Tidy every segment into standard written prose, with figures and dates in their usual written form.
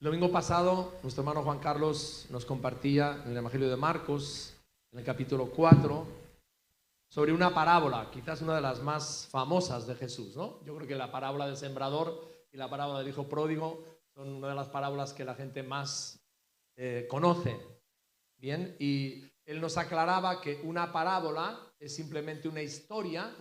domingo pasado, nuestro hermano Juan Carlos nos compartía en el Evangelio de Marcos, en el capítulo 4, sobre una parábola, quizás una de las más famosas de Jesús, ¿no? Yo creo que la parábola del sembrador y la parábola del hijo pródigo son una de las parábolas que la gente más conoce. Bien, y él nos aclaraba que una parábola es simplemente una historia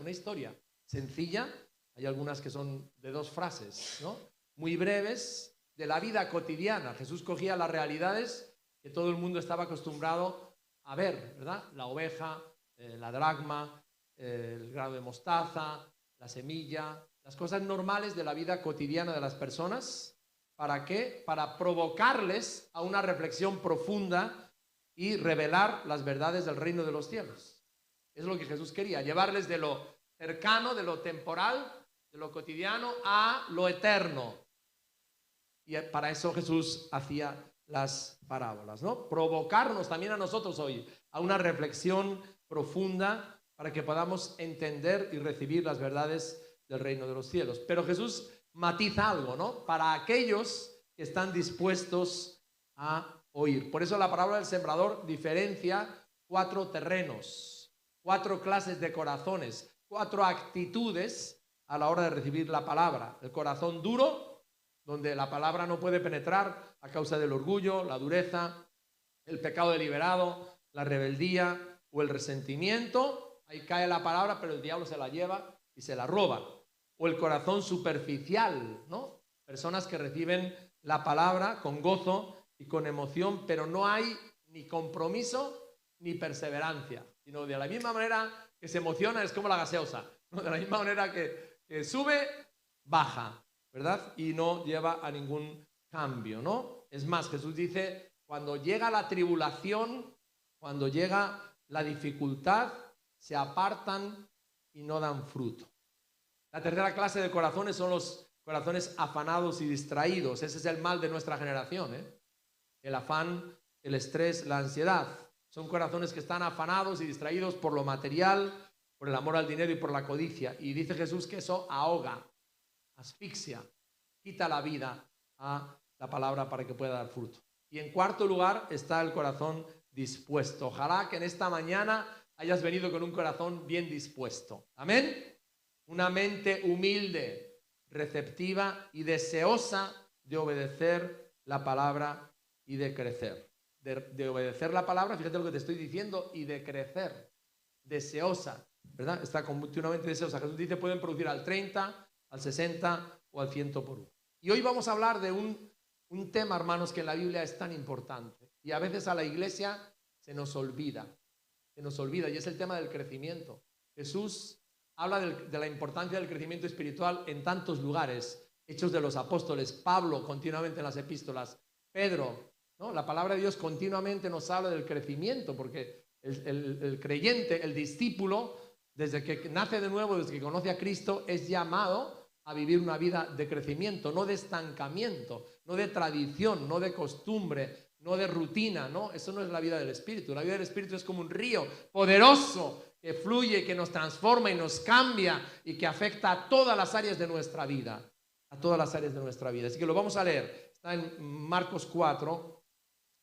sencilla. Hay algunas que son de dos frases, ¿no? Muy breves, de la vida cotidiana. Jesús cogía las realidades que todo el mundo estaba acostumbrado a ver, ¿verdad? La oveja, la dracma, el grano de mostaza, la semilla, las cosas normales de la vida cotidiana de las personas. ¿Para qué? Para provocarles a una reflexión profunda y revelar las verdades del reino de los cielos. Es lo que Jesús quería, llevarles de lo cercano, de lo temporal, de lo cotidiano a lo eterno. Y para eso Jesús hacía las parábolas, ¿no? Provocarnos también a nosotros hoy a una reflexión profunda para que podamos entender y recibir las verdades del reino de los cielos. Pero Jesús matiza algo, ¿no? Para aquellos que están dispuestos a oír. Por eso la parábola del sembrador diferencia 4 terrenos, 4 clases de corazones, 4 actitudes a la hora de recibir la palabra. El corazón duro, donde la palabra no puede penetrar a causa del orgullo, la dureza, el pecado deliberado, la rebeldía o el resentimiento. Ahí cae la palabra, pero el diablo se la lleva y se la roba. O el corazón superficial, ¿no? Personas que reciben la palabra con gozo y con emoción, pero no hay ni compromiso ni perseverancia, sino de la misma manera que se emociona, es como la gaseosa, ¿no? De la misma manera que sube, baja, ¿verdad? Y no lleva a ningún cambio, ¿no? Es más, Jesús dice, cuando llega la tribulación, cuando llega la dificultad, se apartan y no dan fruto. La tercera clase de corazones son los corazones afanados y distraídos. Ese es el mal de nuestra generación, ¿eh? El afán, el estrés, la ansiedad. Son corazones que están afanados y distraídos por lo material, por el amor al dinero y por la codicia. Y dice Jesús que eso ahoga, asfixia, quita la vida a la palabra para que pueda dar fruto. Y en cuarto lugar está el corazón dispuesto. Ojalá que en esta mañana hayas venido con un corazón bien dispuesto. Amén. Una mente humilde, receptiva y deseosa de obedecer la palabra y de crecer. De obedecer la palabra, fíjate lo que te estoy diciendo, y de crecer. Deseosa, ¿verdad? Está continuamente deseosa. Jesús dice, pueden producir al 30, al 60 o al 100 por uno. Y hoy vamos a hablar de un tema, hermanos, que en la Biblia es tan importante. Y a veces a la iglesia se nos olvida, y es el tema del crecimiento. Jesús habla de la importancia del crecimiento espiritual en tantos lugares. Hechos de los Apóstoles, Pablo continuamente en las epístolas, Pedro, ¿no? La palabra de Dios continuamente nos habla del crecimiento, porque el creyente, el discípulo, desde que nace de nuevo, desde que conoce a Cristo, es llamado a vivir una vida de crecimiento, no de estancamiento, no de tradición, no de costumbre, no de rutina, ¿no? Eso no es la vida del Espíritu. La vida del Espíritu es como un río poderoso que fluye, que nos transforma y nos cambia y que afecta a todas las áreas de nuestra vida, a todas las áreas de nuestra vida. Así que lo vamos a leer. Está en Marcos 4,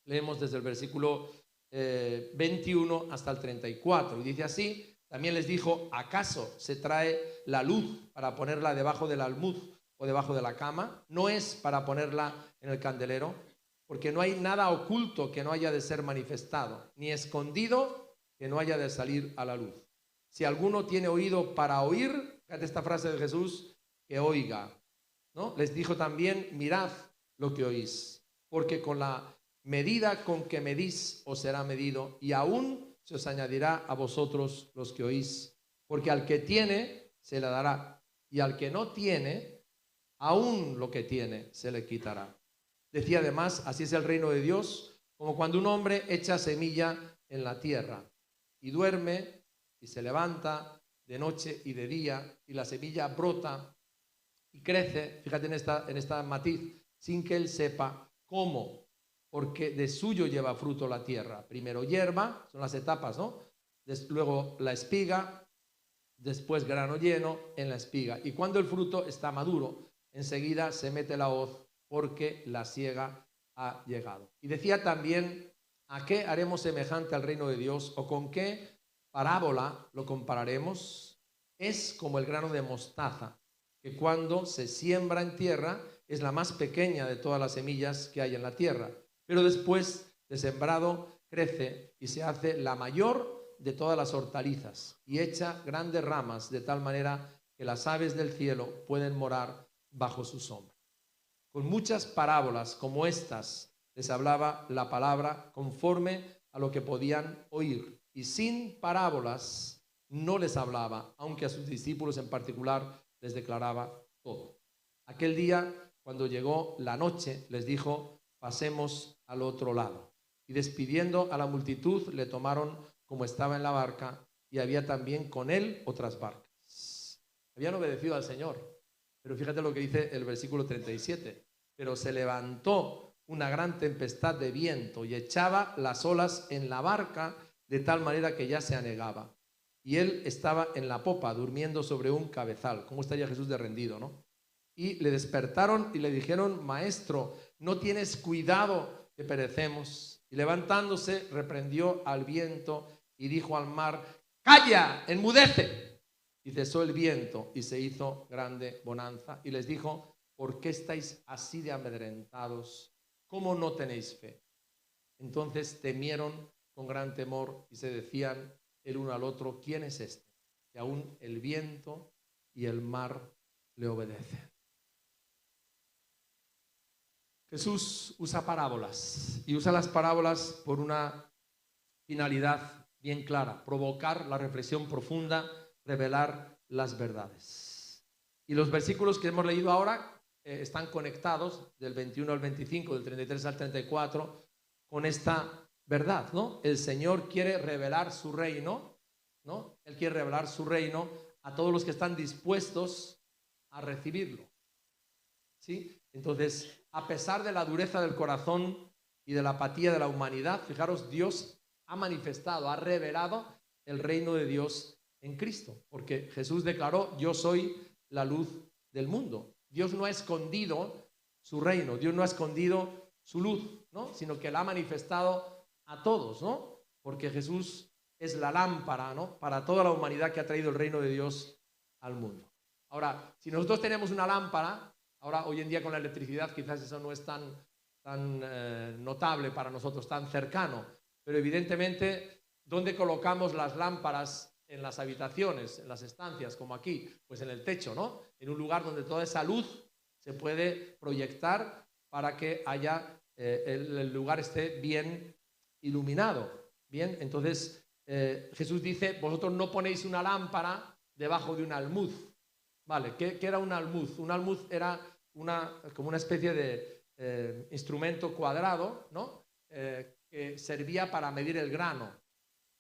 leemos desde el versículo 21 hasta el 34. Y dice así, también les dijo, ¿acaso se trae la luz para ponerla debajo del almud o debajo de la cama? ¿No es para ponerla en el candelero? Porque no hay nada oculto que no haya de ser manifestado, ni escondido que no haya de salir a la luz. Si alguno tiene oído para oír, fíjate esta frase de Jesús, que oiga, ¿no? Les dijo también, mirad lo que oís, porque con la medida con que medís os será medido, y aún se os añadirá a vosotros los que oís, porque al que tiene se le dará, y al que no tiene, aún lo que tiene se le quitará. Decía además, así es el reino de Dios, como cuando un hombre echa semilla en la tierra, y duerme y se levanta de noche y de día, y la semilla brota y crece, fíjate en esta matiz, sin que él sepa cómo, porque de suyo lleva fruto la tierra. Primero hierba, son las etapas, ¿no? Luego la espiga, después grano lleno en la espiga. Y cuando el fruto está maduro, enseguida se mete la hoz porque la siega ha llegado. Y decía también, ¿a qué haremos semejante al reino de Dios? ¿O con qué parábola lo compararemos? Es como el grano de mostaza, que cuando se siembra en tierra es la más pequeña de todas las semillas que hay en la tierra, pero después de sembrado crece y se hace la mayor de todas las hortalizas y echa grandes ramas de tal manera que las aves del cielo pueden morar bajo su sombra. Con muchas parábolas como estas les hablaba la palabra conforme a lo que podían oír, y sin parábolas no les hablaba, aunque a sus discípulos en particular les declaraba todo. Aquel día, cuando llegó la noche, les dijo: pasemos al otro lado. Y despidiendo a la multitud, le tomaron como estaba en la barca, y había también con él otras barcas. Habían obedecido al Señor. Pero fíjate lo que dice el versículo 37. Pero se levantó una gran tempestad de viento y echaba las olas en la barca de tal manera que ya se anegaba. Y él estaba en la popa, durmiendo sobre un cabezal. ¿Cómo estaría Jesús de rendido, no? Y le despertaron y le dijeron: Maestro, ¿no tienes cuidado que perecemos? Y levantándose, reprendió al viento y dijo al mar: ¡Calla, enmudece! Y cesó el viento y se hizo grande bonanza. Y les dijo: ¿por qué estáis así de amedrentados? ¿Cómo no tenéis fe? Entonces temieron con gran temor y se decían el uno al otro: ¿quién es este? Que aún el viento y el mar le obedecen. Jesús usa parábolas y usa las parábolas por una finalidad bien clara: provocar la reflexión profunda, revelar las verdades. Y los versículos que hemos leído ahora están conectados del 21 al 25, del 33 al 34, con esta verdad, ¿no? El Señor quiere revelar su reino, ¿no? Él quiere revelar su reino a todos los que están dispuestos a recibirlo, ¿sí? Entonces, a pesar de la dureza del corazón y de la apatía de la humanidad, fijaros, Dios ha manifestado, ha revelado el reino de Dios en Cristo, porque Jesús declaró: yo soy la luz del mundo. Dios no ha escondido su reino, Dios no ha escondido su luz, ¿no? Sino que la ha manifestado a todos, ¿no? Porque Jesús es la lámpara, ¿no?, para toda la humanidad que ha traído el reino de Dios al mundo. Ahora, si nosotros tenemos una lámpara, ahora hoy en día con la electricidad quizás eso no es tan notable para nosotros, tan cercano, pero evidentemente, ¿dónde colocamos las lámparas en las habitaciones, en las estancias, como aquí? Pues en el techo, ¿no? En un lugar donde toda esa luz se puede proyectar para que haya el lugar esté bien iluminado. Bien, entonces Jesús dice: vosotros no ponéis una lámpara debajo de un almud. Vale, ¿qué era un almud? Un almud era como una especie de instrumento cuadrado, ¿no? Que servía para medir el grano.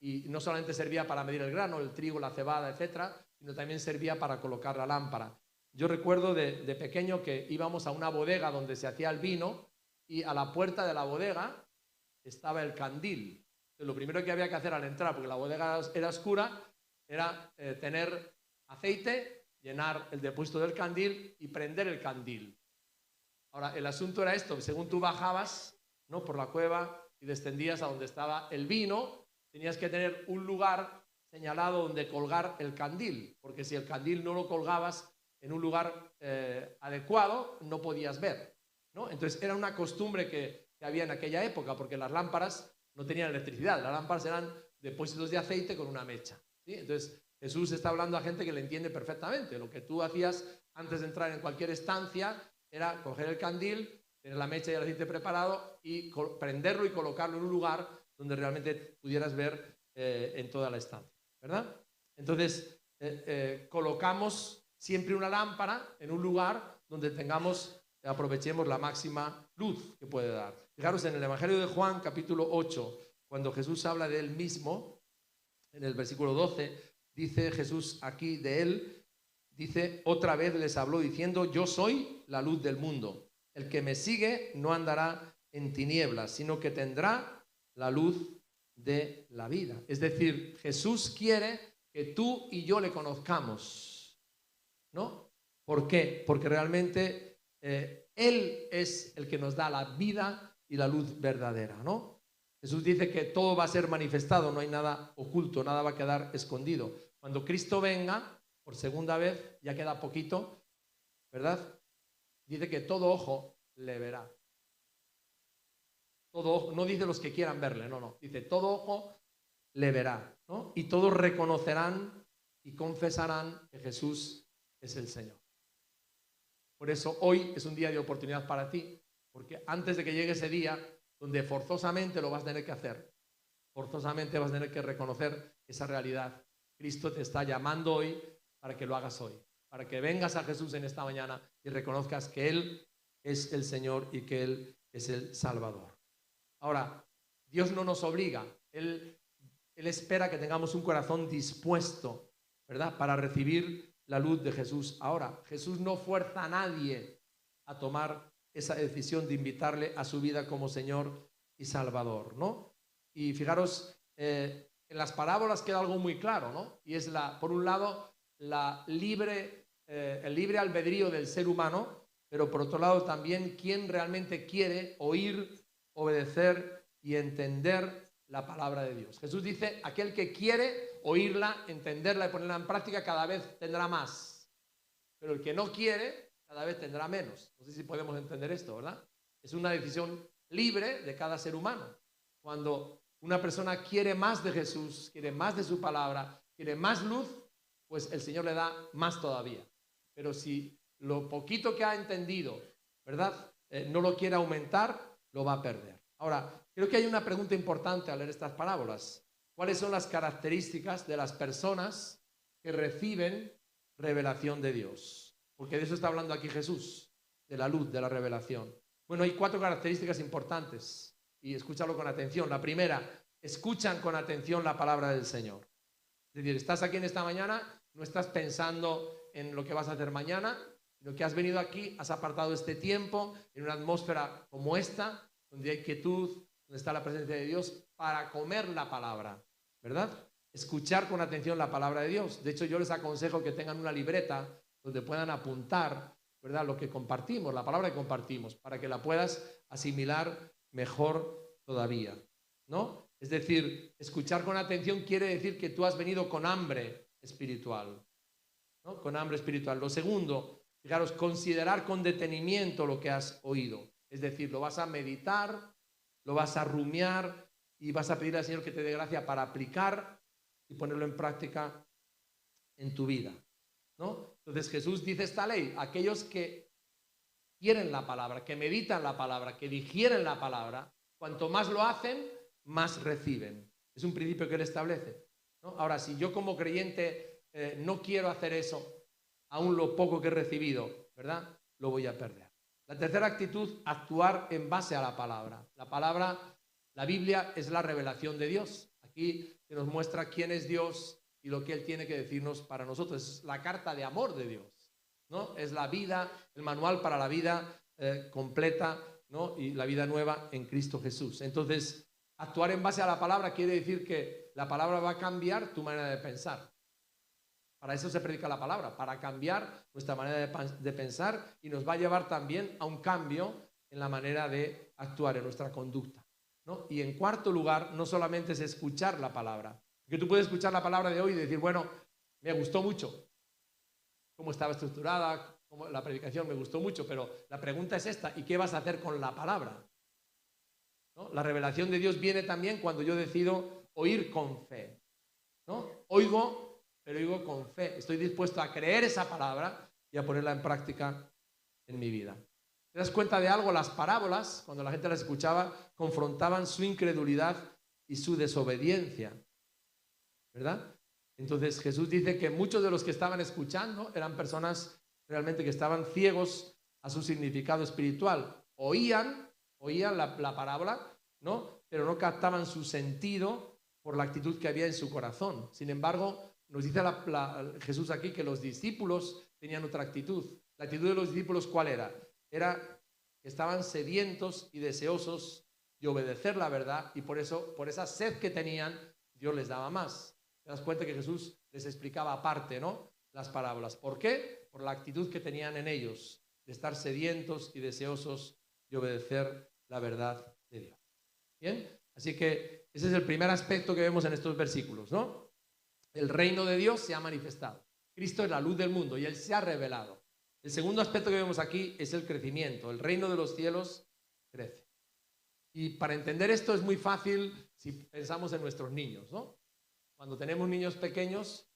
Y no solamente servía para medir el grano, el trigo, la cebada, etcétera, sino también servía para colocar la lámpara. Yo recuerdo de pequeño que íbamos a una bodega donde se hacía el vino y a la puerta de la bodega estaba el candil. Entonces, lo primero que había que hacer al entrar, porque la bodega era oscura, era tener aceite, llenar el depósito del candil y prender el candil. Ahora, el asunto era esto: según tú bajabas, ¿no?, por la cueva y descendías a donde estaba el vino, tenías que tener un lugar señalado donde colgar el candil, porque si el candil no lo colgabas en un lugar adecuado, no podías ver, ¿no? Entonces era una costumbre que había en aquella época, porque las lámparas no tenían electricidad, las lámparas eran depósitos de aceite con una mecha, ¿sí? Entonces Jesús está hablando a gente que le entiende perfectamente. Lo que tú hacías antes de entrar en cualquier estancia era coger el candil, tener la mecha y el aceite preparado y prenderlo y colocarlo en un lugar donde realmente pudieras ver en toda la estancia, ¿verdad? Entonces colocamos siempre una lámpara en un lugar donde aprovechemos la máxima luz que puede dar. Fijaros en el Evangelio de Juan, capítulo 8, cuando Jesús habla de él mismo, en el versículo 12, dice Jesús aquí de él, dice: otra vez les habló diciendo: yo soy la luz del mundo. El que me sigue no andará en tinieblas, sino que tendrá la luz de la vida. Es decir, Jesús quiere que tú y yo le conozcamos, ¿no? ¿Por qué? Porque realmente Él es el que nos da la vida y y la luz verdadera, ¿no? Jesús dice que todo va a ser manifestado, no hay nada oculto, nada va a quedar escondido. Cuando Cristo venga por segunda vez, ya queda poquito, ¿verdad? Dice que todo ojo le verá. Todo ojo, no dice los que quieran verle, no, dice todo ojo le verá, ¿no? Y todos reconocerán y confesarán que Jesús es el Señor. Por eso hoy es un día de oportunidad para ti, porque antes de que llegue ese día, donde forzosamente lo vas a tener que hacer, forzosamente vas a tener que reconocer esa realidad. Cristo te está llamando hoy para que lo hagas hoy, para que vengas a Jesús en esta mañana y reconozcas que Él es el Señor y que Él es el Salvador. Ahora, Dios no nos obliga, Él espera que tengamos un corazón dispuesto, ¿verdad?, para recibir la luz de Jesús. Ahora, Jesús no fuerza a nadie a tomar esa decisión de invitarle a su vida como Señor y Salvador, ¿no? Y fijaros, en las parábolas queda algo muy claro, ¿no? Y es, por un lado, el libre albedrío del ser humano, pero por otro lado también quién realmente quiere oír, obedecer y entender la palabra de Dios. Jesús dice, aquel que quiere oírla, entenderla y ponerla en práctica cada vez tendrá más, pero el que no quiere cada vez tendrá menos. No sé si podemos entender esto, ¿verdad? Es una decisión libre de cada ser humano. Cuando una persona quiere más de Jesús, quiere más de su palabra, quiere más luz, pues el Señor le da más todavía. Pero si lo poquito que ha entendido, ¿verdad?, no lo quiere aumentar, lo va a perder. Ahora, creo que hay una pregunta importante al leer estas parábolas. ¿Cuáles son las características de las personas que reciben revelación de Dios? Porque de eso está hablando aquí Jesús, de la luz, de la revelación. Bueno, hay 4 características importantes y escúchalo con atención. La primera, escuchan con atención la palabra del Señor. Es decir, estás aquí en esta mañana, no estás pensando en lo que vas a hacer mañana, sino que has venido aquí, has apartado este tiempo en una atmósfera como esta, donde hay quietud, donde está la presencia de Dios, para comer la palabra, ¿verdad? Escuchar con atención la palabra de Dios. De hecho, yo les aconsejo que tengan una libreta donde puedan apuntar, ¿verdad?, lo que compartimos, la palabra que compartimos, para que la puedas asimilar mejor todavía, ¿no? Es decir, escuchar con atención quiere decir que tú has venido con hambre espiritual, ¿no? Con hambre espiritual. Lo segundo, fijaros, considerar con detenimiento lo que has oído. Es decir, lo vas a meditar, lo vas a rumiar y vas a pedir al Señor que te dé gracia para aplicar y ponerlo en práctica en tu vida, ¿no? Entonces Jesús dice esta ley, aquellos que quieren la palabra, que meditan la palabra, que digieren la palabra, cuanto más lo hacen, más reciben. Es un principio que Él establece, ¿no? Ahora, si yo como creyente no quiero hacer eso, aún lo poco que he recibido, ¿verdad?, lo voy a perder. La tercera actitud, actuar en base a la palabra. La palabra, la Biblia, es la revelación de Dios. Aquí se nos muestra quién es Dios y lo que Él tiene que decirnos para nosotros. Es la carta de amor de Dios, ¿no? Es la vida, el manual para la vida completa, ¿no?, y la vida nueva en Cristo Jesús. Entonces, actuar en base a la palabra quiere decir que la palabra va a cambiar tu manera de pensar. Para eso se predica la palabra, para cambiar nuestra manera de pensar, y nos va a llevar también a un cambio en la manera de actuar, en nuestra conducta, ¿no? Y en cuarto lugar, no solamente es escuchar la palabra, que tú puedes escuchar la palabra de hoy y decir, bueno, me gustó mucho cómo estaba estructurada, cómo la predicación me gustó mucho, pero la pregunta es esta, ¿y qué vas a hacer con la palabra? ¿No? La revelación de Dios viene también cuando yo decido oír con fe, ¿no? Oigo, pero oigo con fe. Estoy dispuesto a creer esa palabra y a ponerla en práctica en mi vida. ¿Te das cuenta de algo? Las parábolas, cuando la gente las escuchaba, confrontaban su incredulidad y su desobediencia, ¿verdad? Entonces Jesús dice que muchos de los que estaban escuchando eran personas realmente que estaban ciegos a su significado espiritual. Oían la parábola, ¿no?, pero no captaban su sentido por la actitud que había en su corazón. Sin embargo, nos dice Jesús aquí que los discípulos tenían otra actitud. La actitud de los discípulos, ¿cuál era? Era que estaban sedientos y deseosos de obedecer la verdad, y por eso, por esa sed que tenían, Dios les daba más. Te das cuenta que Jesús les explicaba aparte, ¿no?, las parábolas. ¿Por qué? Por la actitud que tenían en ellos, de estar sedientos y deseosos de obedecer la verdad de Dios. ¿Bien? Así que ese es el primer aspecto que vemos en estos versículos, ¿no? El reino de Dios se ha manifestado. Cristo es la luz del mundo y Él se ha revelado. El segundo aspecto que vemos aquí es el crecimiento. El reino de los cielos crece. Y para entender esto es muy fácil si pensamos en nuestros niños, ¿no? Cuando tenemos niños pequeños,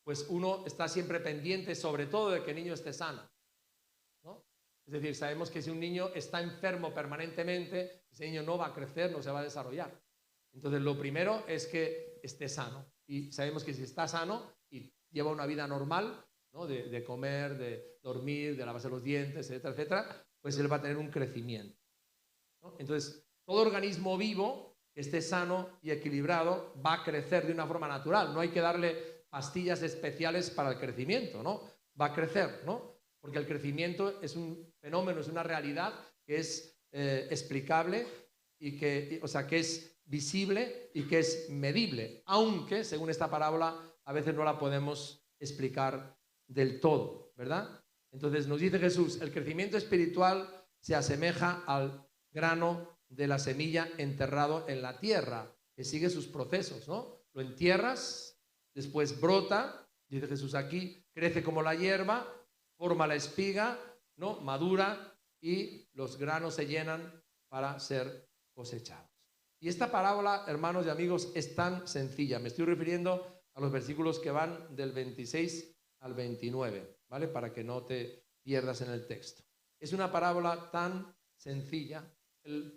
pues uno está siempre pendiente sobre todo de que el niño esté sano, ¿no? Es decir, sabemos que si un niño está enfermo permanentemente, ese niño no va a crecer, no se va a desarrollar. Entonces lo primero es que esté sano. Y sabemos que si está sano y lleva una vida normal, ¿no? de comer, de dormir, de lavarse los dientes, etcétera, etcétera, pues él va a tener un crecimiento, ¿no? Entonces, todo organismo vivo que esté sano y equilibrado va a crecer de una forma natural. No hay que darle pastillas especiales para el crecimiento, ¿no? Va a crecer, ¿no? Porque el crecimiento es un fenómeno, es una realidad que es explicable y que, o sea, que es visible y que es medible, aunque, según esta parábola, a veces no la podemos explicar del todo, ¿verdad? Entonces nos dice Jesús, el crecimiento espiritual se asemeja al grano de la semilla enterrado en la tierra, que sigue sus procesos, ¿no? Lo entierras, después brota, dice Jesús aquí, crece como la hierba, forma la espiga, ¿no? Madura y los granos se llenan para ser cosechados. Y esta parábola, hermanos y amigos, es tan sencilla. Me estoy refiriendo a los versículos que van del 26 al 29, ¿vale? Para que no te pierdas en el texto. Es una parábola tan sencilla.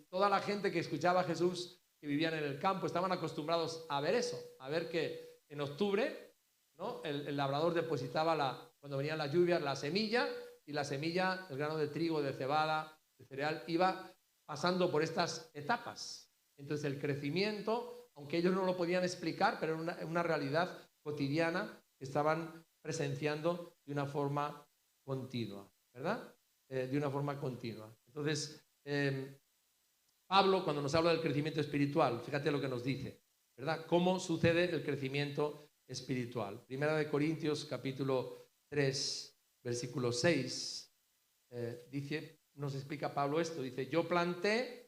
Toda la gente que escuchaba a Jesús, que vivían en el campo, estaban acostumbrados a ver eso, a ver que en octubre, ¿no? el labrador depositaba, cuando venían las lluvias, la semilla, y la semilla, el grano de trigo, de cebada, de cereal, iba pasando por estas etapas. Entonces el crecimiento, aunque ellos no lo podían explicar, pero era una realidad cotidiana que estaban presenciando de una forma continua, ¿verdad? De una forma continua. Entonces, Pablo, cuando nos habla del crecimiento espiritual, fíjate lo que nos dice, ¿verdad? ¿Cómo sucede el crecimiento espiritual? Primera de Corintios, capítulo 3, versículo 6, dice, nos explica Pablo esto, dice, yo planté,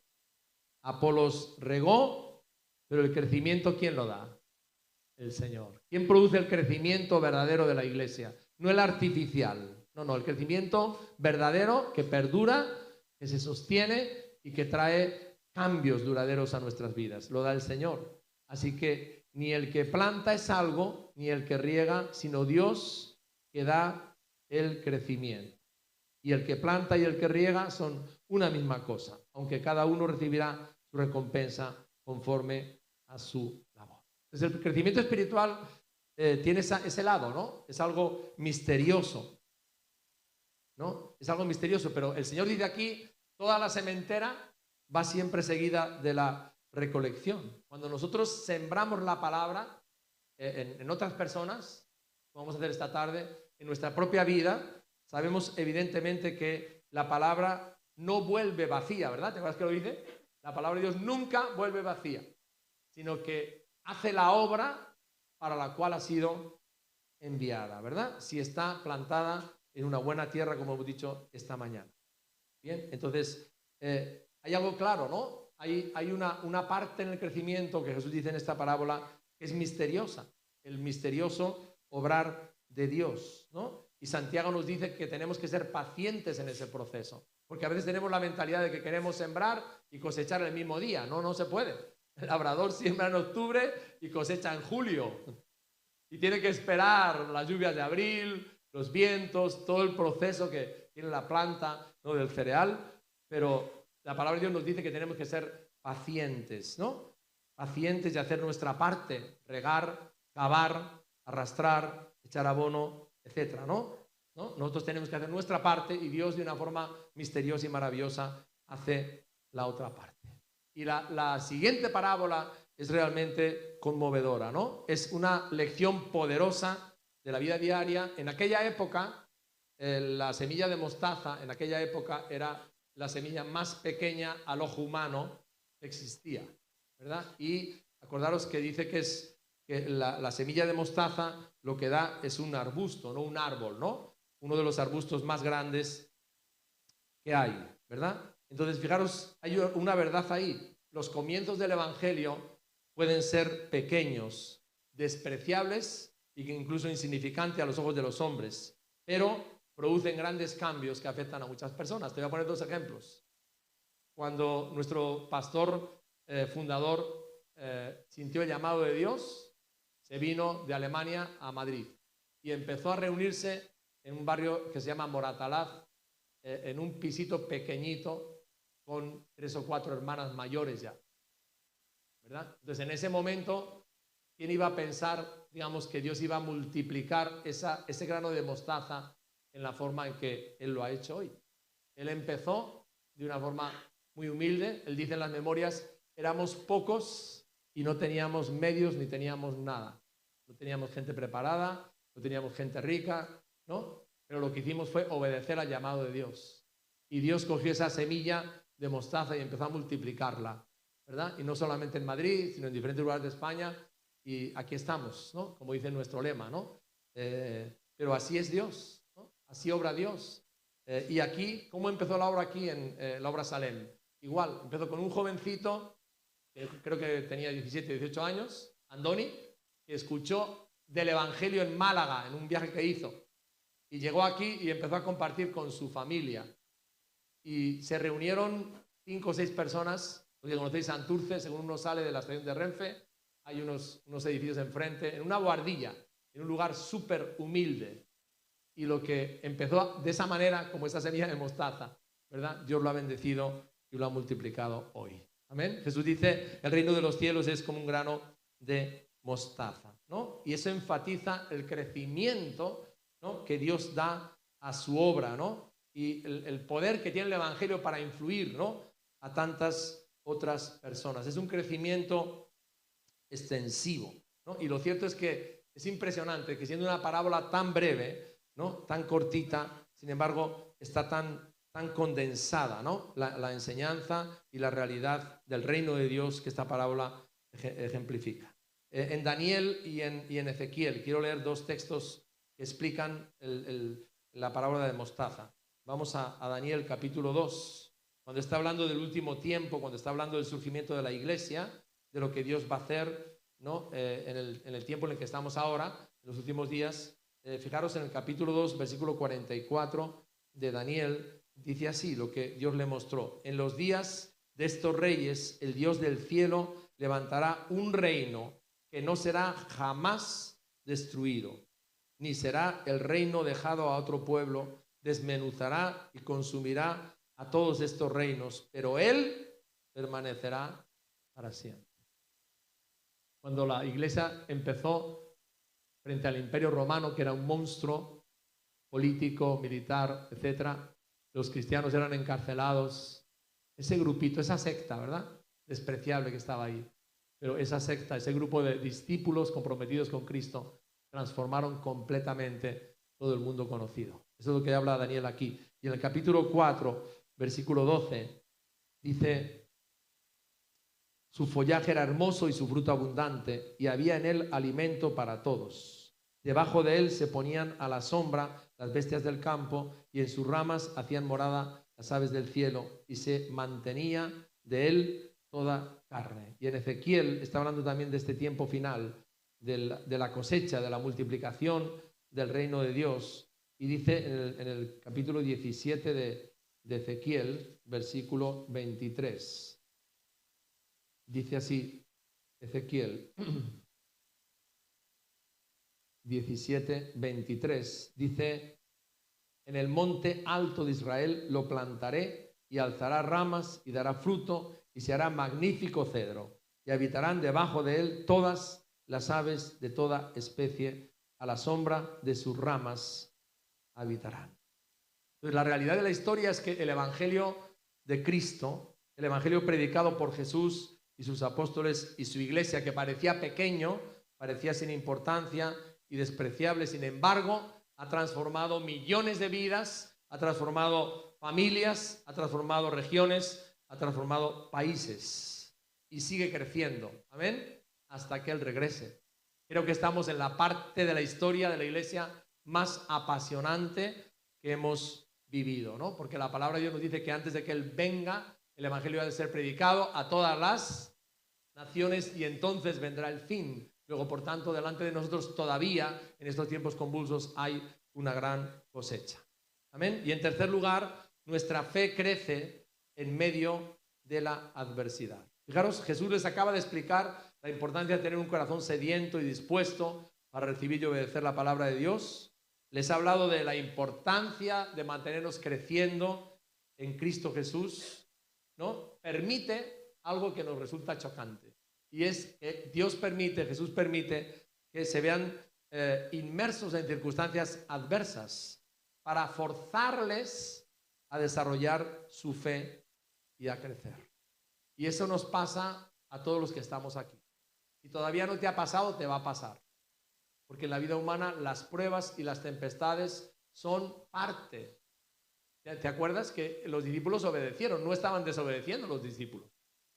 Apolos regó, pero el crecimiento, ¿quién lo da? El Señor. ¿Quién produce el crecimiento verdadero de la iglesia? No el artificial, no, el crecimiento verdadero que perdura, que se sostiene y que trae cambios duraderos a nuestras vidas. Lo da el Señor. Así que ni el que planta es algo, ni el que riega, sino Dios que da el crecimiento. Y el que planta y el que riega son una misma cosa, aunque cada uno recibirá su recompensa conforme a su labor. Entonces el crecimiento espiritual tiene ese lado, ¿no? Es algo misterioso, ¿no? Es algo misterioso, pero el Señor dice aquí, toda la sementera va siempre seguida de la recolección. Cuando nosotros sembramos la palabra en otras personas, como vamos a hacer esta tarde, en nuestra propia vida, sabemos evidentemente que la palabra no vuelve vacía, ¿verdad? ¿Te acuerdas que lo dice? La palabra de Dios nunca vuelve vacía, sino que hace la obra para la cual ha sido enviada, ¿verdad? Si está plantada en una buena tierra, como hemos dicho esta mañana. Bien, entonces, hay algo claro, ¿no? Hay una parte en el crecimiento que Jesús dice en esta parábola que es misteriosa, el misterioso obrar de Dios, ¿no? Y Santiago nos dice que tenemos que ser pacientes en ese proceso, porque a veces tenemos la mentalidad de que queremos sembrar y cosechar el mismo día. No se puede. El labrador siembra en octubre y cosecha en julio. Y tiene que esperar las lluvias de abril, los vientos, todo el proceso que tiene la planta, ¿no? Del cereal. Pero la palabra de Dios nos dice que tenemos que ser pacientes, ¿no? Pacientes y hacer nuestra parte, regar, cavar, arrastrar, echar abono, etcétera, ¿no? Nosotros tenemos que hacer nuestra parte y Dios de una forma misteriosa y maravillosa hace la otra parte. Y la siguiente parábola es realmente conmovedora, ¿no? Es una lección poderosa de la vida diaria. En aquella época, la semilla de mostaza, en aquella época era la semilla más pequeña al ojo humano que existía, ¿verdad? Y acordaros que dice que la semilla de mostaza lo que da es un arbusto, no un árbol, ¿no? Uno de los arbustos más grandes que hay, ¿verdad? Entonces, fijaros, hay una verdad ahí. Los comienzos del Evangelio pueden ser pequeños, despreciables y que incluso insignificantes a los ojos de los hombres, pero producen grandes cambios que afectan a muchas personas. Te voy a poner dos ejemplos. Cuando nuestro pastor fundador sintió el llamado de Dios, se vino de Alemania a Madrid y empezó a reunirse en un barrio que se llama Moratalaz, en un pisito pequeñito con 3 o 4 hermanas mayores ya, ¿verdad? Entonces, en ese momento, ¿quién iba a pensar, digamos, que Dios iba a multiplicar ese grano de mostaza en la forma en que Él lo ha hecho hoy? Él empezó de una forma muy humilde. Él dice en las memorias, éramos pocos y no teníamos medios ni teníamos nada. No teníamos gente preparada, no teníamos gente rica, ¿no? Pero lo que hicimos fue obedecer al llamado de Dios. Y Dios cogió esa semilla de mostaza y empezó a multiplicarla, ¿verdad? Y no solamente en Madrid, sino en diferentes lugares de España. Y aquí estamos, ¿no? Como dice nuestro lema, ¿no? Pero así es Dios, ¿no? Así obra Dios. Y aquí, ¿cómo empezó la obra aquí en la obra Salem? Igual, empezó con un jovencito, que creo que tenía 17, 18 años, Andoni, que escuchó del Evangelio en Málaga, en un viaje que hizo. Y llegó aquí y empezó a compartir con su familia. Y se reunieron 5 o 6 personas, porque conocéis Santurce, según uno sale de la estación de Renfe, hay unos edificios enfrente, en una boardilla, en un lugar súper humilde. Y lo que empezó de esa manera, como esa semilla de mostaza, ¿verdad? Dios lo ha bendecido y lo ha multiplicado hoy. Amén. Jesús dice, el reino de los cielos es como un grano de mostaza, ¿no? Y eso enfatiza el crecimiento, ¿no?, que Dios da a su obra, ¿no? Y el poder que tiene el Evangelio para influir, ¿no?, a tantas otras personas. Es un crecimiento extensivo, ¿no? Y lo cierto es que es impresionante que siendo una parábola tan breve, ¿no?, tan cortita, sin embargo, está tan condensada, ¿no?, la enseñanza y la realidad del reino de Dios que esta parábola ejemplifica. En Daniel y en Ezequiel, quiero leer 2 textos que explican la parábola de mostaza. Vamos a Daniel capítulo 2, cuando está hablando del último tiempo, cuando está hablando del surgimiento de la iglesia, de lo que Dios va a hacer, ¿no?, en el tiempo en el que estamos ahora, en los últimos días. Fijaros en el capítulo 2, versículo 44 de Daniel, dice así lo que Dios le mostró. En los días de estos reyes, el Dios del cielo levantará un reino que no será jamás destruido, ni será el reino dejado a otro pueblo. Desmenuzará y consumirá a todos estos reinos, pero Él permanecerá para siempre. Cuando la iglesia empezó frente al Imperio Romano, que era un monstruo político, militar, etcétera, los cristianos eran encarcelados. Ese grupito, esa secta, ¿verdad?, despreciable que estaba ahí. Pero esa secta, ese grupo de discípulos comprometidos con Cristo, transformaron completamente todo el mundo conocido. Eso es lo que habla Daniel aquí. Y en el capítulo 4, versículo 12, dice: su follaje era hermoso y su fruto abundante, y había en él alimento para todos. Debajo de él se ponían a la sombra las bestias del campo, y en sus ramas hacían morada las aves del cielo, y se mantenía de él toda carne. Y en Ezequiel está hablando también de este tiempo final, de la cosecha, de la multiplicación del reino de Dios. Y dice en el capítulo 17 de Ezequiel, versículo 23. Dice así, Ezequiel 17, 23. Dice: en el monte alto de Israel lo plantaré, y alzará ramas y dará fruto, y se hará magnífico cedro, y habitarán debajo de él todas las aves de toda especie, a la sombra de sus ramas habitarán. Entonces, la realidad de la historia es que el Evangelio de Cristo, el Evangelio predicado por Jesús y sus apóstoles y su iglesia, que parecía pequeño, parecía sin importancia y despreciable, sin embargo, ha transformado millones de vidas, ha transformado familias, ha transformado regiones, ha transformado países y sigue creciendo. Amén. Hasta que Él regrese. Creo que estamos en la parte de la historia de la iglesia más apasionante que hemos vivido, ¿no? Porque la palabra de Dios nos dice que antes de que Él venga, el Evangelio ha de ser predicado a todas las naciones y entonces vendrá el fin. Luego, por tanto, delante de nosotros todavía, en estos tiempos convulsos, hay una gran cosecha. Amén. Y en tercer lugar, nuestra fe crece en medio de la adversidad. Fijaros, Jesús les acaba de explicar la importancia de tener un corazón sediento y dispuesto para recibir y obedecer la palabra de Dios. Les ha hablado de la importancia de mantenernos creciendo en Cristo Jesús, ¿no? Permite algo que nos resulta chocante. Y es que Dios permite, Jesús permite que se vean inmersos en circunstancias adversas para forzarles a desarrollar su fe y a crecer. Y eso nos pasa a todos los que estamos aquí. Si todavía no te ha pasado, te va a pasar. Porque en la vida humana las pruebas y las tempestades son parte. ¿Te acuerdas que los discípulos obedecieron? No estaban desobedeciendo los discípulos.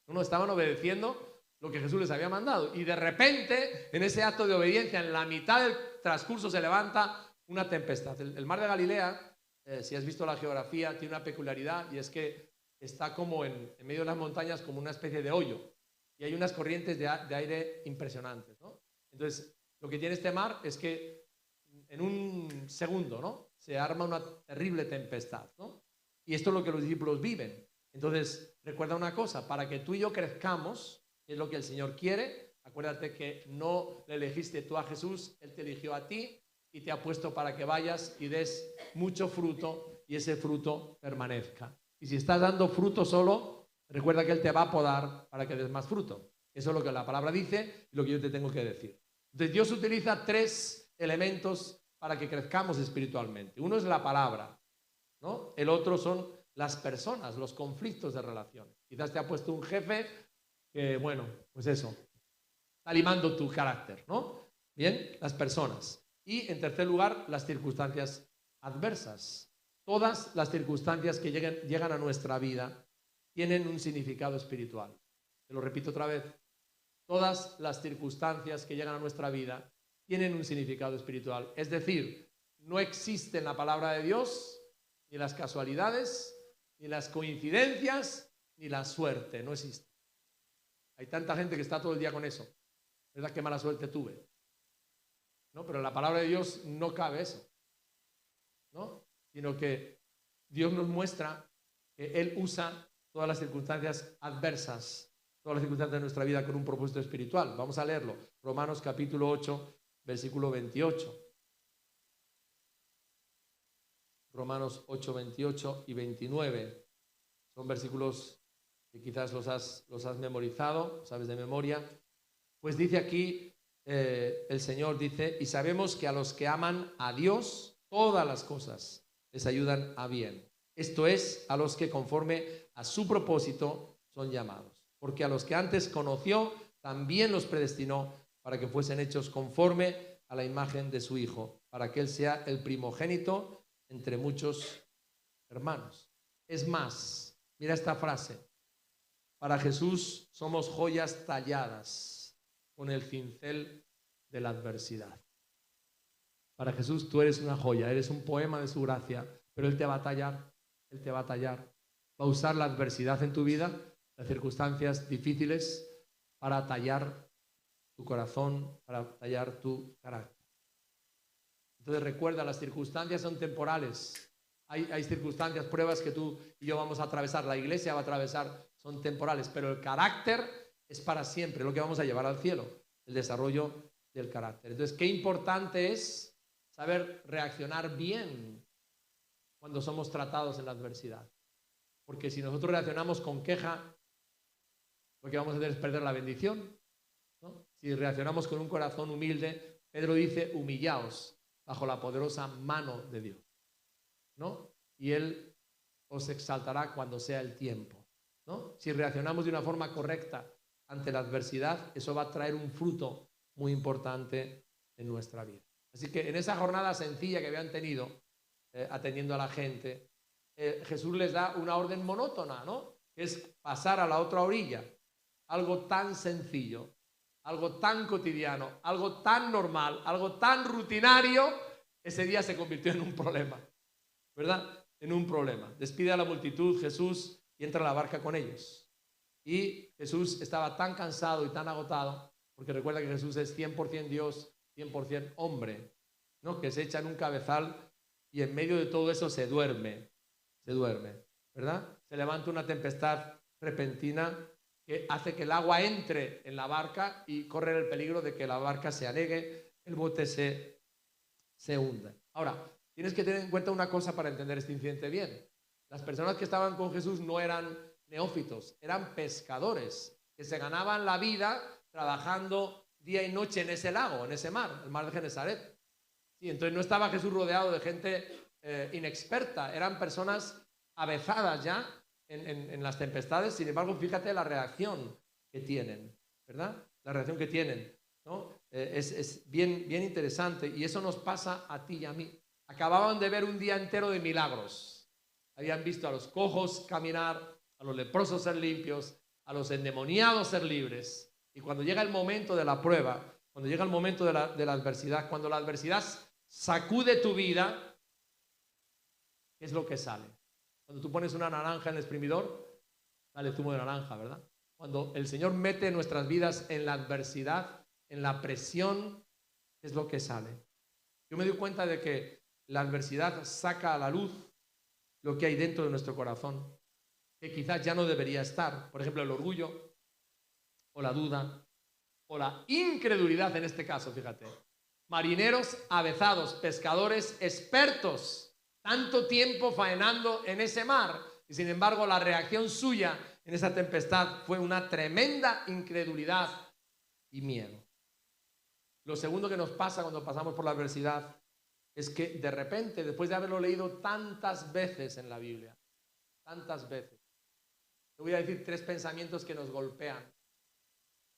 No estaban obedeciendo lo que Jesús les había mandado. Y de repente, en ese acto de obediencia, en la mitad del transcurso se levanta una tempestad. El mar de Galilea, si has visto la geografía, tiene una peculiaridad y es que está como en medio de las montañas como una especie de hoyo. Y hay unas corrientes de aire impresionantes, ¿no? Entonces, lo que tiene este mar es que en un segundo, ¿no?, se arma una terrible tempestad, ¿no? Y esto es lo que los discípulos viven. Entonces, recuerda una cosa, para que tú y yo crezcamos, que es lo que el Señor quiere, acuérdate que no le elegiste tú a Jesús, Él te eligió a ti y te ha puesto para que vayas y des mucho fruto y ese fruto permanezca. Y si estás dando fruto solo, recuerda que Él te va a podar para que des más fruto. Eso es lo que la palabra dice y lo que yo te tengo que decir. Entonces Dios utiliza tres elementos para que crezcamos espiritualmente. Uno es la palabra, ¿no? El otro son las personas, los conflictos de relaciones. Quizás te ha puesto un jefe que, bueno, pues eso, está limando tu carácter, ¿no? Bien, las personas. Y en tercer lugar, las circunstancias adversas. Todas las circunstancias que llegan a nuestra vida tienen un significado espiritual. Te lo repito otra vez. Todas las circunstancias que llegan a nuestra vida tienen un significado espiritual. Es decir, no existe en la palabra de Dios ni las casualidades, ni las coincidencias, ni la suerte. No existe. Hay tanta gente que está todo el día con eso. ¿Verdad? Qué mala suerte tuve. ¿No? Pero en la palabra de Dios no cabe eso, ¿no? Sino que Dios nos muestra que Él usa todas las circunstancias adversas, todas las circunstancias de nuestra vida con un propósito espiritual. Vamos a leerlo. Romanos capítulo 8, versículo 28. Romanos 8, 28 y 29. Son versículos que quizás los has memorizado, sabes de memoria. Pues dice aquí, el Señor dice, y sabemos que a los que aman a Dios, todas las cosas les ayudan a bien. Esto es, a los que conforme a su propósito son llamados. Porque a los que antes conoció, también los predestinó para que fuesen hechos conforme a la imagen de su Hijo, para que Él sea el primogénito entre muchos hermanos. Es más, mira esta frase, para Jesús somos joyas talladas con el cincel de la adversidad. Para Jesús tú eres una joya, eres un poema de su gracia, pero Él te va a tallar, Él te va a tallar. Va a usar la adversidad en tu vida, las circunstancias difíciles, para tallar tu corazón, para tallar tu carácter. Entonces recuerda, las circunstancias son temporales. Hay circunstancias, pruebas que tú y yo vamos a atravesar, la iglesia va a atravesar, son temporales, pero el carácter es para siempre, lo que vamos a llevar al cielo, el desarrollo del carácter. Entonces, qué importante es saber reaccionar bien cuando somos tratados en la adversidad. Porque si nosotros reaccionamos con queja, lo que vamos a hacer es perder la bendición, ¿no? Si reaccionamos con un corazón humilde, Pedro dice, humillaos bajo la poderosa mano de Dios, ¿no? Y Él os exaltará cuando sea el tiempo, ¿no? Si reaccionamos de una forma correcta ante la adversidad, eso va a traer un fruto muy importante en nuestra vida. Así que en esa jornada sencilla que habían tenido, atendiendo a la gente, Jesús les da una orden monótona, ¿no? Que es pasar a la otra orilla. Algo tan sencillo, algo tan cotidiano, algo tan normal, algo tan rutinario, ese día se convirtió en un problema, ¿verdad? en un problema. Despide a la multitud Jesús y entra a la barca con ellos. Y Jesús estaba tan cansado y tan agotado, porque recuerda que Jesús es 100% Dios, 100% hombre, ¿no? Que se echa en un cabezal y en medio de todo eso se duerme, ¿verdad? Se levanta una tempestad repentina que hace que el agua entre en la barca y corre el peligro de que la barca se anegue, el bote se hunda. Ahora, tienes que tener en cuenta una cosa para entender este incidente bien. Las personas que estaban con Jesús no eran neófitos, eran pescadores que se ganaban la vida trabajando día y noche en ese lago, en ese mar, el mar de Genesaret. Sí, entonces no estaba Jesús rodeado de gente inexperta, eran personas avezadas ya en las tempestades. Sin embargo, fíjate la reacción que tienen, ¿verdad? La reacción que tienen, ¿no? Es bien interesante, y eso nos pasa a ti y a mí. Acababan de ver un día entero de milagros. Habían visto a los cojos caminar, a los leprosos ser limpios, a los endemoniados ser libres. Y cuando llega el momento de la prueba, cuando llega el momento de la adversidad, cuando la adversidad sacude tu vida, ¿qué es lo que sale? Cuando tú pones una naranja en el exprimidor, sale zumo de naranja, ¿verdad? Cuando el Señor mete nuestras vidas en la adversidad, en la presión, ¿qué es lo que sale? Yo me doy cuenta de que la adversidad saca a la luz lo que hay dentro de nuestro corazón, que quizás ya no debería estar. Por ejemplo, el orgullo, o la duda, o la incredulidad en este caso, fíjate. Marineros avezados, pescadores expertos, tanto tiempo faenando en ese mar, y sin embargo la reacción suya en esa tempestad fue una tremenda incredulidad y miedo. Lo segundo que nos pasa cuando pasamos por la adversidad es que de repente, después de haberlo leído tantas veces en la Biblia, tantas veces, te voy a decir 3 pensamientos que nos golpean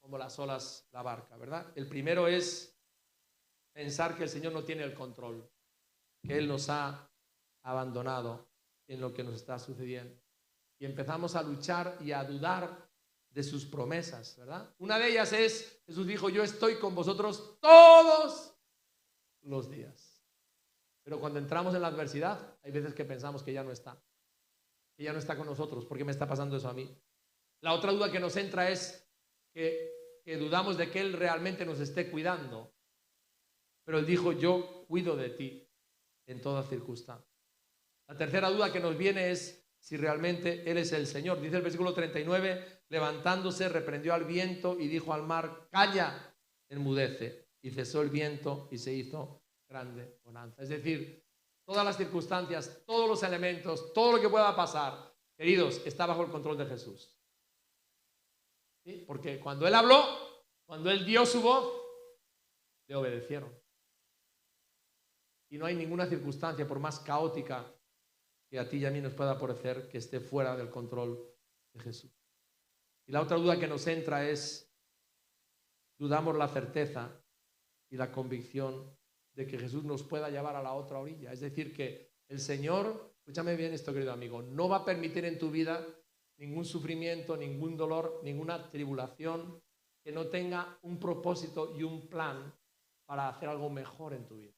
como las olas la barca, ¿verdad? El primero es pensar que el Señor no tiene el control, que Él nos ha abandonado en lo que nos está sucediendo. Y empezamos a luchar y a dudar de sus promesas, ¿verdad? Una de ellas es, Jesús dijo, yo estoy con vosotros todos los días. Pero cuando entramos en la adversidad, hay veces que pensamos que ya no está con nosotros. ¿Por qué me está pasando eso a mí? La otra duda que nos entra es que dudamos de que Él realmente nos esté cuidando. Pero Él dijo, yo cuido de ti en toda circunstancia. La tercera duda que nos viene es si realmente Él es el Señor. Dice el versículo 39, levantándose, reprendió al viento y dijo al mar, calla, enmudece. Y cesó el viento y se hizo grande bonanza. Es decir, todas las circunstancias, todos los elementos, todo lo que pueda pasar, queridos, está bajo el control de Jesús. ¿Sí? Porque cuando Él habló, cuando Él dio su voz, le obedecieron. Y no hay ninguna circunstancia, por más caótica que a ti y a mí nos pueda parecer, que esté fuera del control de Jesús. Y la otra duda que nos entra es, dudamos la certeza y la convicción de que Jesús nos pueda llevar a la otra orilla. Es decir, que el Señor, escúchame bien esto, querido amigo, no va a permitir en tu vida ningún sufrimiento, ningún dolor, ninguna tribulación que no tenga un propósito y un plan para hacer algo mejor en tu vida.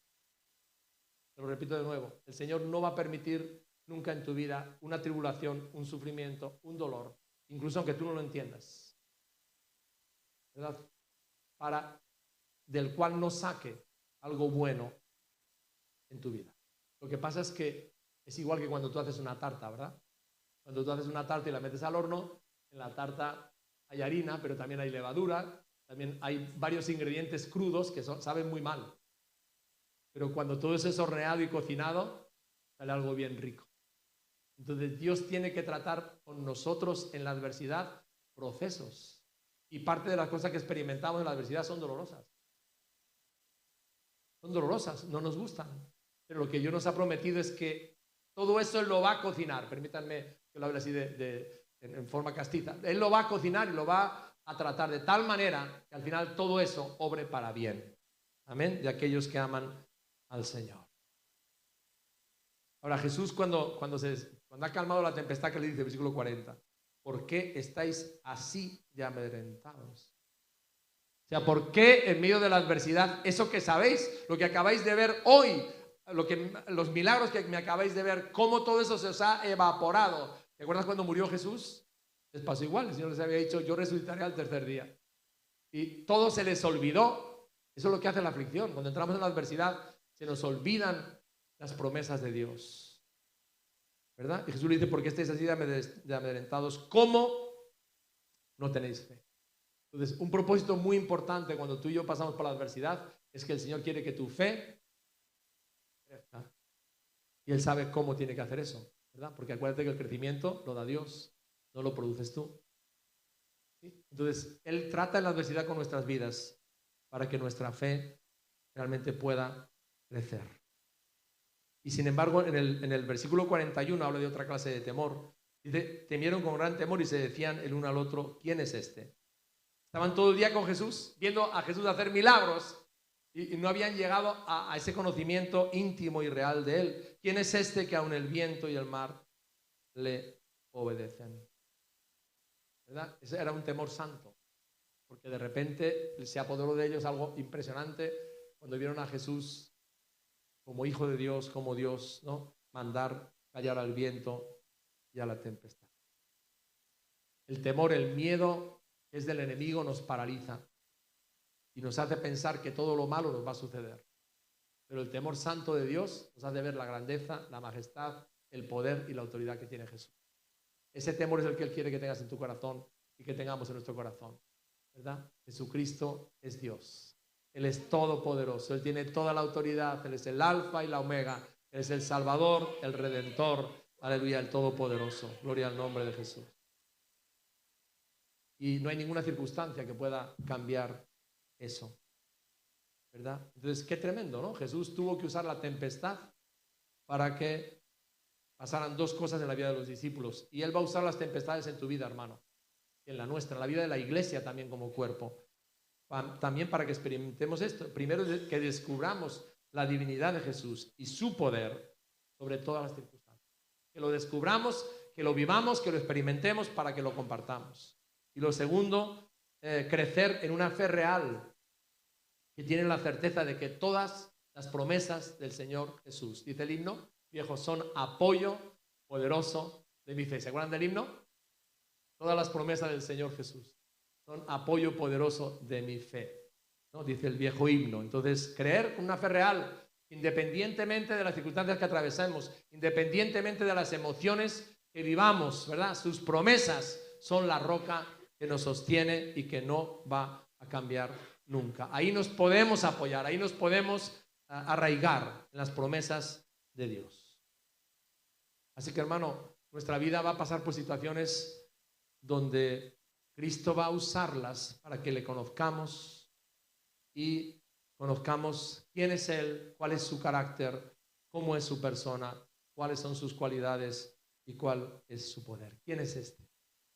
Te lo repito de nuevo, el Señor no va a permitir nunca en tu vida una tribulación, un sufrimiento, un dolor, incluso aunque tú no lo entiendas, ¿verdad? Del cual no saque algo bueno en tu vida. Lo que pasa es que es igual que cuando tú haces una tarta, ¿verdad? Cuando tú haces una tarta y la metes al horno, en la tarta hay harina, pero también hay levadura, también hay varios ingredientes crudos que saben muy mal. Pero cuando todo eso es horneado y cocinado, sale algo bien rico. Entonces Dios tiene que tratar con nosotros en la adversidad procesos. Y parte de las cosas que experimentamos en la adversidad son dolorosas. Son dolorosas, no nos gustan. Pero lo que Dios nos ha prometido es que todo eso Él lo va a cocinar. Permítanme que lo hable así en forma castiza. Él lo va a cocinar y lo va a tratar de tal manera que al final todo eso obre para bien. Amén. De aquellos que aman al Señor. Ahora Jesús cuando ha calmado la tempestad, que le dice, versículo 40, ¿por qué estáis así de amedrentados? O sea, ¿por qué en medio de la adversidad, eso que sabéis, lo que acabáis de ver hoy, los milagros que me acabáis de ver, cómo todo eso se os ha evaporado. ¿Te acuerdas cuando murió Jesús? Les pasó igual, el Señor les había dicho, yo resucitaré al tercer día. Y todo se les olvidó. Eso es lo que hace la aflicción. Cuando entramos en la adversidad, se nos olvidan las promesas de Dios, ¿verdad? Y Jesús le dice, ¿por qué estáis así de amedrentados? ¿Cómo no tenéis fe? Entonces, un propósito muy importante cuando tú y yo pasamos por la adversidad es que el Señor quiere que tu fe crezca. Y Él sabe cómo tiene que hacer eso, ¿verdad? Porque acuérdate que el crecimiento lo da Dios, no lo produces tú. ¿Sí? Entonces, Él trata en la adversidad con nuestras vidas para que nuestra fe realmente pueda crecer. Y sin embargo, en el versículo 41 habla de otra clase de temor. Dice, temieron con gran temor y se decían el uno al otro, ¿quién es este? Estaban todo el día con Jesús, viendo a Jesús hacer milagros y no habían llegado a ese conocimiento íntimo y real de Él. ¿Quién es este que aun el viento y el mar le obedecen? ¿Verdad? Ese era un temor santo, porque de repente se apoderó de ellos algo impresionante cuando vieron a Jesús como hijo de Dios, como Dios, ¿no? Mandar callar al viento y a la tempestad. El temor, el miedo es del enemigo, nos paraliza y nos hace pensar que todo lo malo nos va a suceder. Pero el temor santo de Dios nos hace ver la grandeza, la majestad, el poder y la autoridad que tiene Jesús. Ese temor es el que Él quiere que tengas en tu corazón y que tengamos en nuestro corazón, ¿verdad? Jesucristo es Dios. Él es todopoderoso, Él tiene toda la autoridad, Él es el alfa y la omega, Él es el Salvador, el Redentor, aleluya, el todopoderoso. Gloria al nombre de Jesús. Y no hay ninguna circunstancia que pueda cambiar eso, ¿verdad? Entonces, qué tremendo, ¿no? Jesús tuvo que usar la tempestad para que pasaran dos cosas en la vida de los discípulos. Y Él va a usar las tempestades en tu vida, hermano, en la nuestra, en la vida de la iglesia también como cuerpo. También para que experimentemos esto. Primero, que descubramos la divinidad de Jesús y su poder sobre todas las circunstancias. Que lo descubramos, que lo vivamos, que lo experimentemos para que lo compartamos. Y lo segundo, crecer en una fe real, que tiene la certeza de que todas las promesas del Señor Jesús, dice el himno, viejo, son apoyo poderoso de mi fe. ¿Se acuerdan del himno? Todas las promesas del Señor Jesús son apoyo poderoso de mi fe, ¿no? Dice el viejo himno. Entonces, creer con una fe real, independientemente de las circunstancias que atravesemos, independientemente de las emociones que vivamos, ¿verdad? Sus promesas son la roca que nos sostiene y que no va a cambiar nunca. Ahí nos podemos apoyar, ahí nos podemos arraigar en las promesas de Dios. Así que, hermano, nuestra vida va a pasar por situaciones donde Cristo va a usarlas para que le conozcamos y conozcamos quién es Él, cuál es su carácter, cómo es su persona, cuáles son sus cualidades y cuál es su poder. ¿Quién es este?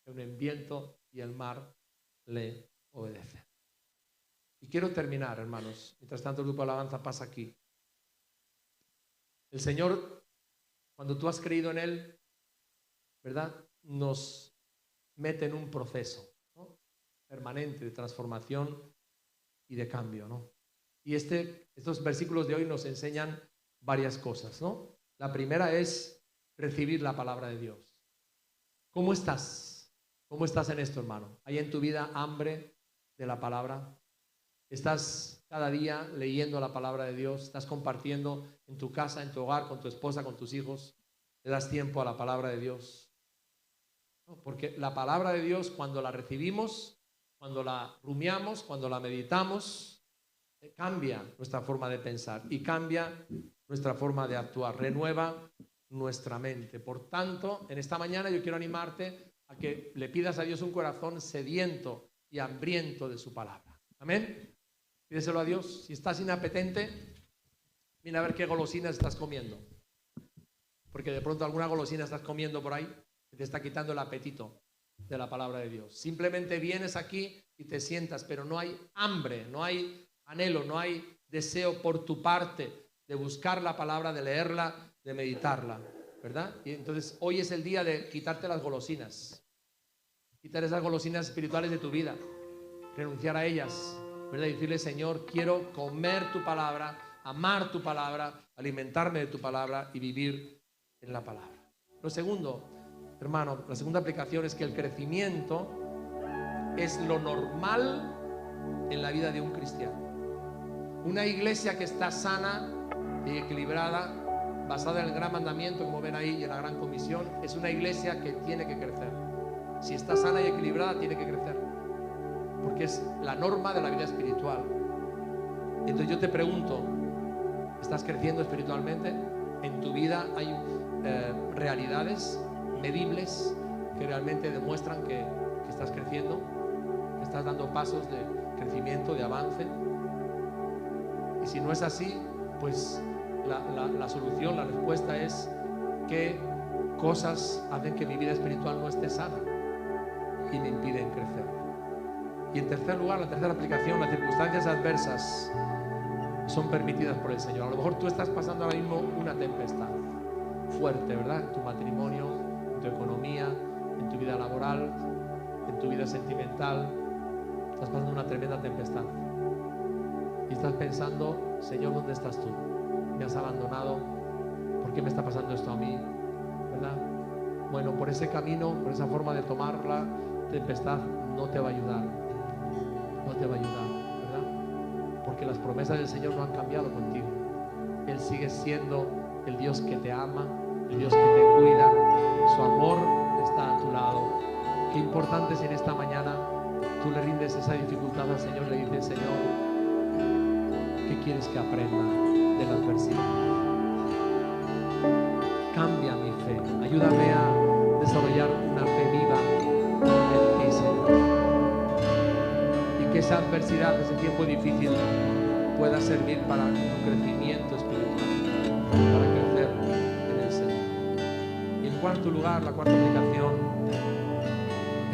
El viento y el mar le obedecen. Y quiero terminar, hermanos. Mientras tanto, el grupo de alabanza pasa aquí. El Señor, cuando tú has creído en Él, ¿verdad? Nos mete en un proceso, ¿no? Permanente de transformación y de cambio, ¿no? Y estos versículos de hoy nos enseñan varias cosas, ¿no? La primera es recibir la palabra de Dios. ¿Cómo estás? ¿Cómo estás en esto, hermano? ¿Hay en tu vida hambre de la palabra? ¿Estás cada día leyendo la palabra de Dios? ¿Estás compartiendo en tu casa, en tu hogar, con tu esposa, con tus hijos? ¿Le das tiempo a la palabra de Dios? Porque la palabra de Dios, cuando la recibimos, cuando la rumiamos, cuando la meditamos, cambia nuestra forma de pensar y cambia nuestra forma de actuar, renueva nuestra mente. Por tanto, en esta mañana yo quiero animarte a que le pidas a Dios un corazón sediento y hambriento de su palabra. Amén. Pídeselo a Dios. Si estás inapetente, mira a ver qué golosinas estás comiendo. Porque de pronto alguna golosina estás comiendo por ahí que te está quitando el apetito de la palabra de Dios. Simplemente vienes aquí y te sientas, pero no hay hambre, no hay anhelo, no hay deseo por tu parte de buscar la palabra, de leerla, de meditarla, ¿verdad? Y entonces hoy es el día de quitarte las golosinas, quitar esas golosinas espirituales de tu vida, renunciar a ellas, ¿verdad? Y decirle, Señor, quiero comer tu palabra, amar tu palabra, alimentarme de tu palabra y vivir en la palabra. Lo segundo, hermano, la segunda aplicación es que el crecimiento es lo normal en la vida de un cristiano. Una iglesia que está sana y equilibrada, basada en el gran mandamiento, como ven ahí, y en la gran comisión, es una iglesia que tiene que crecer. Si está sana y equilibrada, tiene que crecer, porque es la norma de la vida espiritual. Entonces yo te pregunto, ¿estás creciendo espiritualmente? ¿En tu vida hay realidades medibles que realmente demuestran que estás creciendo, que estás dando pasos de crecimiento, de avance? Y si no es así, pues la solución, la respuesta es qué cosas hacen que mi vida espiritual no esté sana y me impiden crecer. Y en tercer lugar, la tercera aplicación, las circunstancias adversas son permitidas por el Señor. A lo mejor tú estás pasando ahora mismo una tempestad fuerte, ¿verdad? En tu matrimonio, en tu economía, en tu vida laboral, en tu vida sentimental. Estás pasando una tremenda tempestad. Y estás pensando, Señor, ¿dónde estás tú? ¿Me has abandonado? ¿Por qué me está pasando esto a mí? ¿Verdad? Bueno, por ese camino, por esa forma de tomar la tempestad, no te va a ayudar. No te va a ayudar, ¿verdad? Porque las promesas del Señor no han cambiado contigo. Él sigue siendo el Dios que te ama, el Dios que te cuida. Su amor está a tu lado. Qué importante si en esta mañana tú le rindes esa dificultad al Señor, le dices, Señor, ¿qué quieres que aprenda de la adversidad? Cambia mi fe, ayúdame a desarrollar una fe viva en ti, Señor. Y que esa adversidad, ese tiempo difícil, pueda servir para tu crecimiento espiritual, para crecer en el Señor. Y en cuarto lugar, la cuarta aplicación,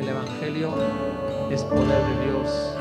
el Evangelio es poder de Dios